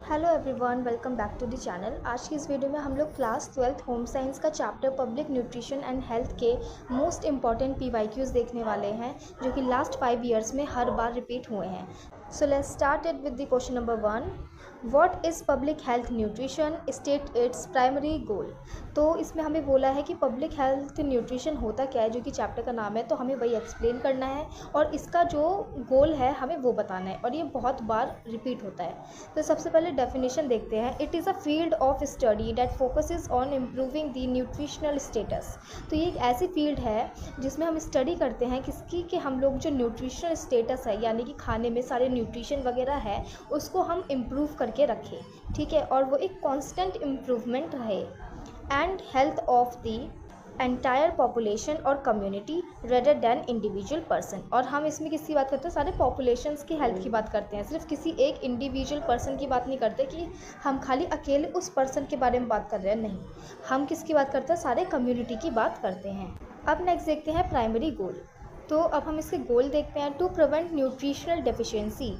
Hello everyone, welcome back to the channel. आज की इस वीडियो में हम लोग क्लास 12th होम साइंस का chapter public nutrition and health के मोस्ट इंपॉर्टेंट PYQs देखने वाले हैं, जो कि लास्ट 5 ईयर्स में हर बार रिपीट हुए हैं। So let's start it with the question number 1। What is public health nutrition, state its primary goal. तो इसमें हमें बोला है कि पब्लिक हेल्थ न्यूट्रिशन होता क्या है, जो कि चैप्टर का नाम है, तो हमें वही एक्सप्लेन करना है और इसका जो गोल है हमें वो बताना है, और ये बहुत बार रिपीट होता है। तो सबसे पहले डेफिनेशन देखते हैं। It is a field of study that focuses on improving the nutritional status. तो ये एक ऐसी फील्ड है जिसमें हम स्टडी करते हैं किसकी, कि हम लोग जो न्यूट्रिशनल स्टेटस है, यानी कि खाने में सारे न्यूट्रिशन वगैरह है, उसको हम इम्प्रूव करके रखें, ठीक है, और वो एक कांस्टेंट इम्प्रूवमेंट रहे। And health of the entire population और community rather than individual person. और हम इसमें किसकी बात करते हैं, सारे पॉपुलेशंस की हेल्थ की बात करते हैं, सिर्फ किसी एक इंडिविजुअल पर्सन की बात नहीं करते कि हम खाली अकेले उस पर्सन के बारे में बात कर रहे हैं, नहीं, हम किसकी बात करते हैं, सारे कम्युनिटी की बात करते हैं। अब नेक्स्ट देखते हैं प्राइमरी गोल। तो अब हम इसके गोल देखते हैं। टू प्रिवेंट न्यूट्रिशनल डेफिशिएंसी,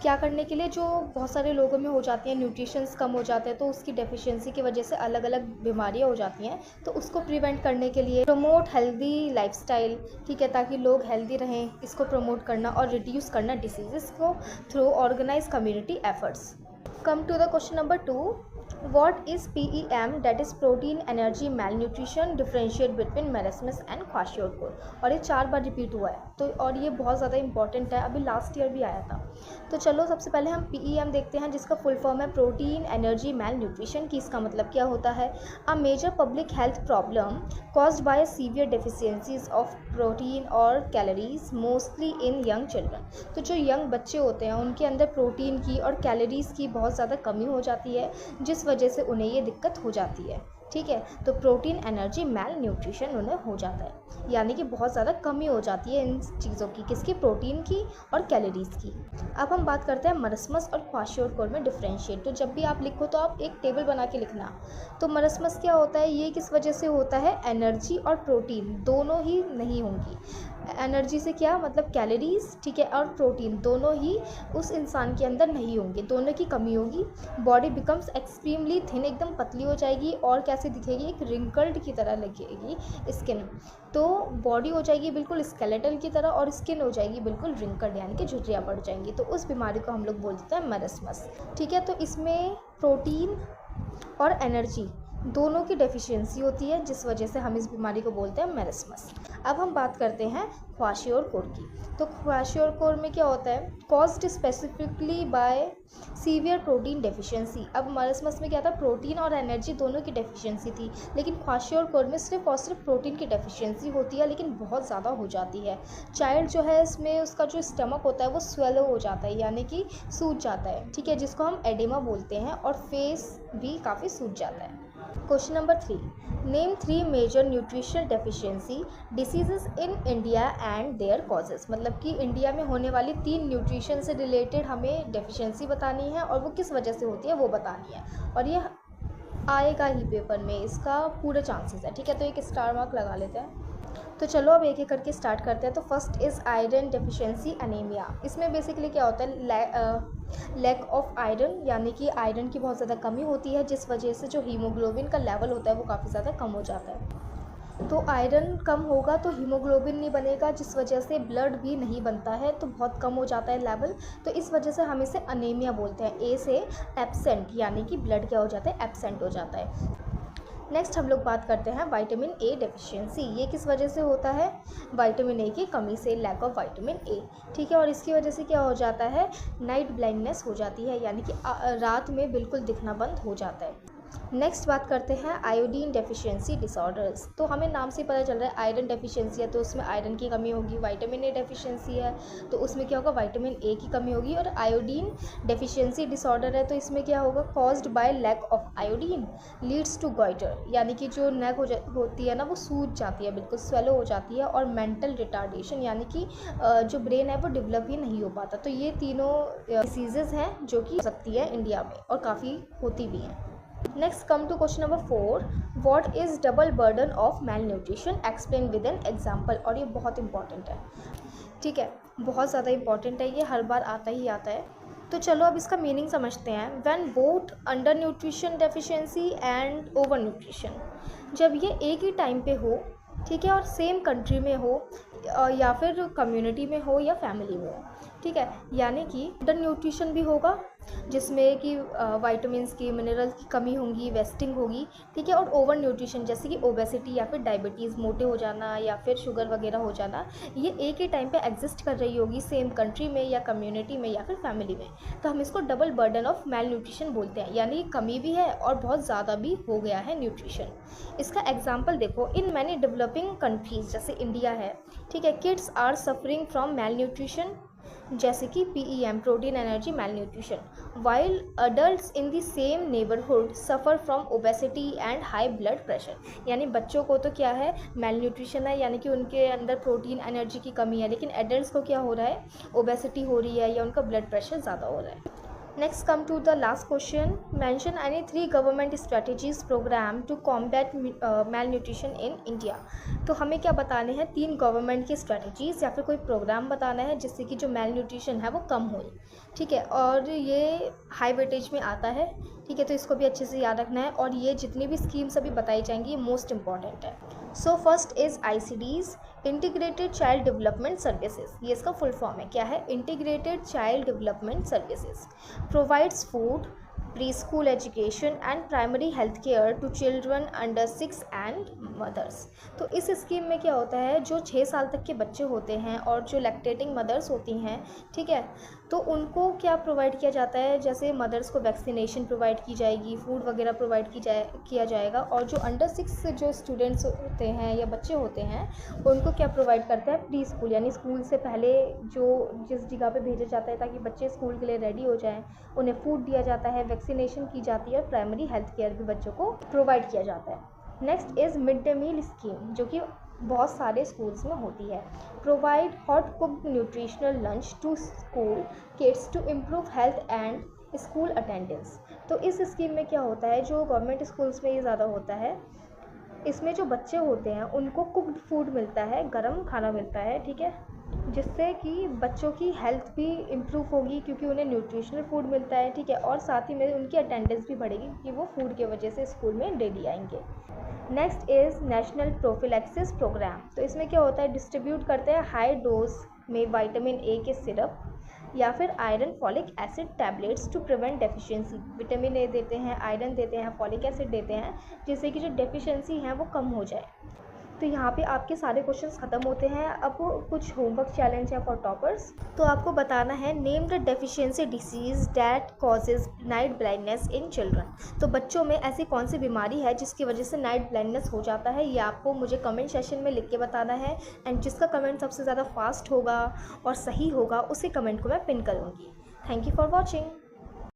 क्या करने के लिए, जो बहुत सारे लोगों में हो जाती हैं, न्यूट्रिशंस कम हो जाते हैं, तो उसकी डेफिशिएंसी की वजह से अलग अलग बीमारियां हो जाती हैं, तो उसको प्रिवेंट करने के लिए प्रमोट हेल्दी लाइफस्टाइल, ठीक है, ताकि लोग हेल्दी रहें, इसको प्रमोट करना और रिड्यूस करना डिसीज़ को through organize community efforts. Come to the question number 2। What is PEM, that is protein energy malnutrition, differentiate between marasmus and kwashiorkor। और ये 4 बार रिपीट हुआ है, तो और ये बहुत ज़्यादा इंपॉर्टेंट है, अभी लास्ट ईयर भी आया था। तो चलो सबसे पहले हम PEM देखते हैं, जिसका फुल फॉर्म है प्रोटीन एनर्जी मैल न्यूट्रिशन। की इसका मतलब क्या होता है, a major public health problem caused by severe deficiencies of protein और calories mostly in young children. तो जो यंग बच्चे होते हैं उनके अंदर प्रोटीन की और कैलोरीज़ की बहुत ज़्यादा कमी हो जाती है, जिस वजह से उन्हें ये दिक्कत हो जाती है, ठीक है। तो प्रोटीन एनर्जी मैल न्यूट्रिशन उन्हें हो जाता है, यानी कि बहुत ज़्यादा कमी हो जाती है इन चीज़ों की, किसकी, प्रोटीन की और कैलोरीज़ की। अब हम बात करते हैं मरस्मस और क्वाशियोरकोर में डिफरेंशिएट। तो जब भी आप लिखो तो आप एक टेबल बना के लिखना। तो मरस्मस क्या होता है, ये किस वजह से होता है, एनर्जी और प्रोटीन दोनों ही नहीं होंगी। एनर्जी से क्या मतलब, कैलोरीज, ठीक है, और प्रोटीन दोनों ही उस इंसान के अंदर नहीं होंगे, दोनों की कमी होगी। बॉडी बिकम्स एक्सट्रीमली थिन, एकदम पतली हो जाएगी, और कैसे दिखेगी, एक रिंकल्ड की तरह लगेगी स्किन। तो बॉडी हो जाएगी बिल्कुल स्केलेटल की तरह, और स्किन हो जाएगी बिल्कुल रिंकल्ड, यानी कि झुर्रियाँ पड़ जाएंगी। तो उस बीमारी को हम लोग बोलते हैं मरस्मस, ठीक है। तो इसमें प्रोटीन और एनर्जी दोनों की डेफिशिएंसी होती है, जिस वजह से हम इस बीमारी को बोलते हैं मेरस्मस। अब हम बात करते हैं क्वाशियोरकोर की। तो क्वाशियोरकोर में क्या होता है, caused specifically by severe protein deficiency. अब मेरस्मस में क्या था, प्रोटीन और एनर्जी दोनों की डेफिशिएंसी थी, लेकिन क्वाशियोरकोर में सिर्फ और सिर्फ प्रोटीन की डेफिशिएंसी होती है, लेकिन बहुत ज़्यादा हो जाती है। चाइल्ड जो है, इसमें उसका जो स्टमक होता है वो स्वेलो हो जाता है, यानी कि सूज जाता है, ठीक है, जिसको हम एडेमा बोलते हैं, और फेस भी काफ़ी सूज जाता है। Question number 3। Name 3 major nutritional deficiency diseases in India and their causes. मतलब कि इंडिया में होने वाली 3 न्यूट्रिशन से रिलेटेड हमें डेफिशिएंसी बतानी है, और वो किस वजह से होती है वो बतानी है, और ये आएगा ही पेपर में, इसका पूरे चांसेस है, ठीक है। तो एक स्टार मार्क लगा लेते हैं। तो चलो अब एक एक करके स्टार्ट करते हैं। तो first is iron deficiency anaemia. इसमें बेसिकली क्या होता है, लैक ऑफ आयरन, यानी कि आयरन की बहुत ज़्यादा कमी होती है, जिस वजह से जो हीमोग्लोबिन का लेवल होता है वो काफ़ी ज़्यादा कम हो जाता है। तो आयरन कम होगा तो हीमोग्लोबिन नहीं बनेगा, जिस वजह से ब्लड भी नहीं बनता है, तो बहुत कम हो जाता है लेवल। तो इस वजह से हम इसे अनीमिया बोलते हैं। ए से एब्सेंट, यानी कि ब्लड क्या हो जाता है, एब्सेंट हो जाता है। नेक्स्ट हम लोग बात करते हैं विटामिन ए डेफिशिएंसी। ये किस वजह से होता है, विटामिन ए की कमी से, लैक ऑफ विटामिन ए, ठीक है। और इसकी वजह से क्या हो जाता है, नाइट ब्लाइंडनेस हो जाती है, यानी कि रात में बिल्कुल दिखना बंद हो जाता है। नेक्स्ट बात करते हैं आयोडीन डेफिशिएंसी डिसऑर्डर्स। तो हमें नाम से पता चल रहा है आयरन डेफिशिएंसी है तो उसमें आयरन की कमी होगी, विटामिन ए डेफिशिएंसी है तो उसमें क्या होगा, विटामिन ए की कमी होगी, और आयोडीन डेफिशिएंसी डिसऑर्डर है तो इसमें क्या होगा, caused by lack of iodine leads to goiter, यानी कि जो नेक होती है ना वो सूज जाती है, बिल्कुल स्वेलो हो जाती है, और मेंटल रिटार्डेशन, यानी कि जो ब्रेन है वो डेवलप ही नहीं हो पाता। तो ये तीनों डिसीजेज़ हैं जो कि हो सकती है इंडिया में, और काफ़ी होती भी हैं। Next come to question number 4। What is double burden of malnutrition, explain with an example. और ये बहुत इंपॉर्टेंट है, ठीक है, बहुत ज़्यादा इंपॉर्टेंट है, ये हर बार आता ही आता है। तो चलो अब इसका मीनिंग समझते हैं। When both under nutrition deficiency and over nutrition, जब ये एक ही टाइम पे हो, ठीक है, और सेम कंट्री में हो या फिर कम्युनिटी में हो या फैमिली में हो, ठीक है, यानी कि अंडर न्यूट्रिशन भी होगा जिसमें कि वाइटामिन्स की, मिनरल्स की कमी होगी, वेस्टिंग होगी, ठीक है, और ओवर न्यूट्रिशन जैसे कि ओबेसिटी या फिर डायबिटीज़, मोटे हो जाना या फिर शुगर वगैरह हो जाना, ये एक ही टाइम पे एग्जिस्ट कर रही होगी सेम कंट्री में या कम्युनिटी में या फिर फैमिली में। तो हम इसको double burden of male nutrition बोलते हैं, यानी कमी भी है और बहुत ज़्यादा भी हो गया है न्यूट्रिशन। इसका एग्जाम्पल देखो, इन मैनी डेवलपिंग कंट्रीज़ जैसे इंडिया है, ठीक है, kids are suffering from malnutrition जैसे कि PEM, protein energy malnutrition, while adults in the same neighbourhood suffer from obesity and high blood pressure. यानी बच्चों को तो क्या है, मेल न्यूट्रिशन है, यानी कि उनके अंदर प्रोटीन एनर्जी की कमी है, लेकिन एडल्ट्स को क्या हो रहा है, ओबेसिटी हो रही है या उनका ब्लड प्रेशर ज़्यादा हो रहा है। Next come to the last question. Mention any 3 government strategies program to combat malnutrition in India. तो हमें क्या बताने हैं, 3 गवर्नमेंट की स्ट्रेटजीज़ या फिर कोई प्रोग्राम बताना है जिससे कि जो मेल न्यूट्रिशन है वो कम हो, ठीक है, और ये हाई वेटेज में आता है, ठीक है, तो इसको भी अच्छे से याद रखना है। और ये जितनी भी स्कीम्स अभी बताई जाएंगी ये मोस्ट इंपॉर्टेंट है। So first is ICDs, integrated child development services, ये इसका फुल फॉर्म है, क्या है, integrated child development services, provides food, preschool education and primary health care to children under 6 and mothers. तो इस स्कीम में क्या होता है, जो 6 साल तक के बच्चे होते हैं और जो लैक्टेटिंग मदर्स होती हैं, ठीक है, तो उनको क्या प्रोवाइड किया जाता है, जैसे मदर्स को वैक्सीनेशन प्रोवाइड की जाएगी, फूड वगैरह प्रोवाइड किया जाएगा, और जो अंडर 6 जो स्टूडेंट्स होते हैं या बच्चे होते हैं उनको क्या प्रोवाइड करता है, प्री स्कूल, यानी स्कूल से पहले जो जिस जगह पे भेजा जाता है ताकि बच्चे स्कूल के लिए रेडी हो जाएं, उन्हें फूड दिया जाता है, वैक्सीनेशन की जाती है और प्राइमरी हेल्थ केयर भी बच्चों को प्रोवाइड किया जाता है। Next is mid day meal scheme, जो कि बहुत सारे स्कूल्स में होती है, provide hot cooked nutritional lunch to school kids to improve health and school attendance. तो इस स्कीम में क्या होता है, जो गवर्नमेंट स्कूल्स में ये ज़्यादा होता है, इसमें जो बच्चे होते हैं उनको कुक्ड फूड मिलता है, गर्म खाना मिलता है, ठीक है, जिससे कि बच्चों की हेल्थ भी इम्प्रूव होगी क्योंकि उन्हें न्यूट्रिशनल फूड मिलता है, ठीक है, और साथ ही में उनकी अटेंडेंस भी बढ़ेगी क्योंकि वो फूड की वजह से स्कूल में डेली आएंगे। Next is national prophylaxis programme. तो इसमें क्या होता है, डिस्ट्रीब्यूट करते हैं हाई डोज में विटामिन A के सिरप या फिर iron folic acid tablets to prevent deficiency. Vitamin A देते हैं, आयरन देते हैं, फॉलिक एसिड देते हैं, जिससे कि जो डेफिशिएंसी है वो कम हो जाए। तो यहाँ पे आपके सारे क्वेश्चंस ख़त्म होते हैं। अब कुछ होमवर्क चैलेंज है फॉर टॉपर्स। तो आपको बताना है, name the deficiency disease that causes night blindness in children. तो बच्चों में ऐसी कौन सी बीमारी है जिसकी वजह से नाइट ब्लाइंडनेस हो जाता है, ये आपको मुझे कमेंट सेशन में लिख के बताना है। एंड जिसका कमेंट सबसे ज़्यादा फास्ट होगा और सही होगा उसी कमेंट को मैं पिन करूँगी। Thank you for watching.